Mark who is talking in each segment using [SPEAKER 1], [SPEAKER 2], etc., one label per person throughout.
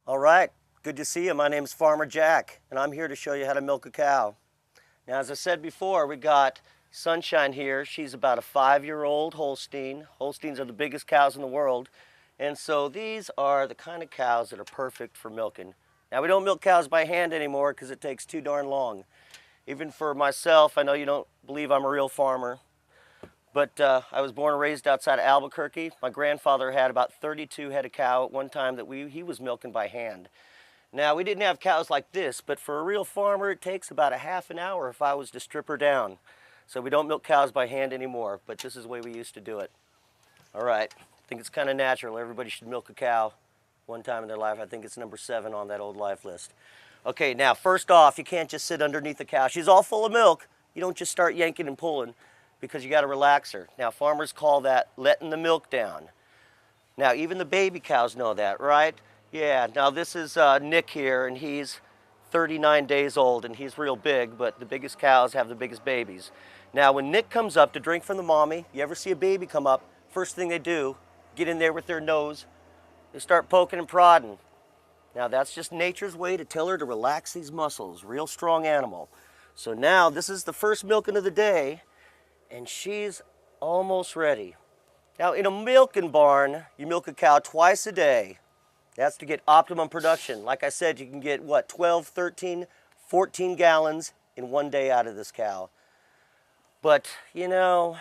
[SPEAKER 1] All right, good to see you. My name is Farmer Jack, and I'm here to show you how to milk a cow. Now, as I said before, we got Sunshine here. She's about a 5-year-old Holstein. Holsteins are the biggest cows in the world, and so these are the kind of cows that are perfect for milking. Now, we don't milk cows by hand anymore because it takes too darn long. Even for myself, I know you don't believe I'm a real farmer, but I was born and raised outside of Albuquerque. My grandfather had about 32 head of cow at one time that he was milking by hand. Now, we didn't have cows like this, but for a real farmer, it takes about a half an hour if I was to strip her down. So we don't milk cows by hand anymore, but this is the way we used to do it. All right, I think it's kind of natural. Everybody should milk a cow one time in their life. I think it's number 7 on that old life list. Okay, now, first off, you can't just sit underneath the cow. She's all full of milk. You don't just start yanking and pulling, because you got to relax her. Now, farmers call that letting the milk down. Now, even the baby cows know that, right? Yeah, now this is Nick here, and he's 39 days old, and he's real big, but the biggest cows have the biggest babies. Now, when Nick comes up to drink from the mommy, you ever see a baby come up, first thing they do, get in there with their nose, they start poking and prodding. Now, that's just nature's way to tell her to relax these muscles. Real strong animal. So now, this is the first milking of the day, and she's almost ready. Now, in a milking barn, you milk a cow twice a day. That's to get optimum production. Like I said, you can get, what, 12, 13, 14 gallons in one day out of this cow. But, you know,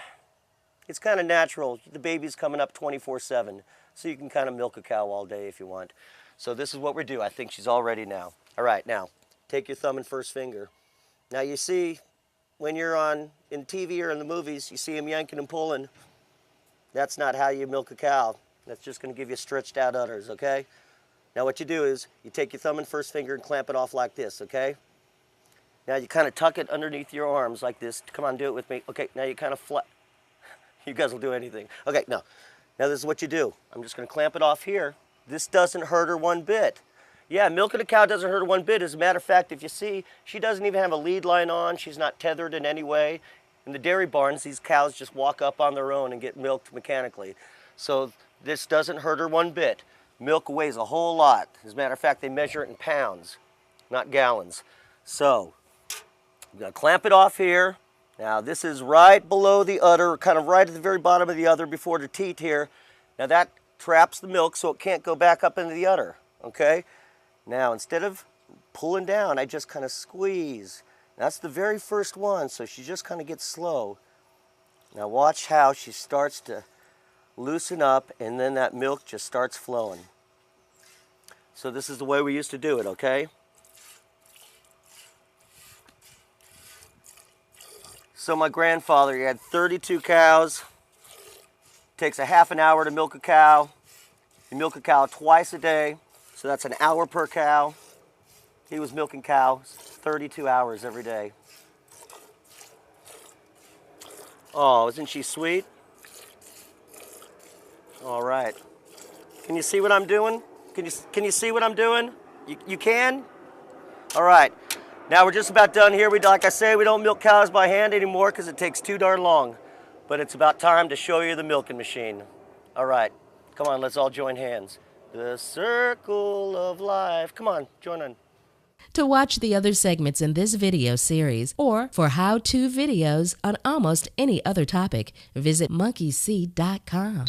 [SPEAKER 1] it's kind of natural. The baby's coming up 24/7, so you can kind of milk a cow all day if you want. So this is what we do. I think she's all ready now. All right, now, take your thumb and first finger. Now, you see, when you're in TV or in the movies, you see them yanking and pulling. That's not how you milk a cow. That's just going to give you stretched out udders, okay? Now what you do is you take your thumb and first finger and clamp it off like this, okay? Now you kind of tuck it underneath your arms like this. Come on, do it with me. Okay, now you kind of flat. You guys will do anything. Okay, now this is what you do. I'm just going to clamp it off here. This doesn't hurt her one bit. Yeah, milking a cow doesn't hurt her one bit. As a matter of fact, if you see, she doesn't even have a lead line on. She's not tethered in any way. In the dairy barns, these cows just walk up on their own and get milked mechanically. So this doesn't hurt her one bit. Milk weighs a whole lot. As a matter of fact, they measure it in pounds, not gallons. So I'm going to clamp it off here. Now this is right below the udder, kind of right at the very bottom of the udder before the teat here. Now that traps the milk so it can't go back up into the udder, okay? Now, instead of pulling down, I just kind of squeeze. That's the very first one, so she just kind of gets slow. Now watch how she starts to loosen up, and then that milk just starts flowing. So this is the way we used to do it, okay? So my grandfather, he had 32 cows. Takes a half an hour to milk a cow. You milk a cow twice a day. So that's an hour per cow. He was milking cows 32 hours every day. Oh, isn't she sweet? All right. Can you see what I'm doing? Can you see what I'm doing? You can? All right. Now we're just about done here. Like I say, we don't milk cows by hand anymore because it takes too darn long. But it's about time to show you the milking machine. All right. Come on, let's all join hands. The circle of life. Come on, join in.
[SPEAKER 2] To watch the other segments in this video series or for how-to videos on almost any other topic, visit monkeyseed.com.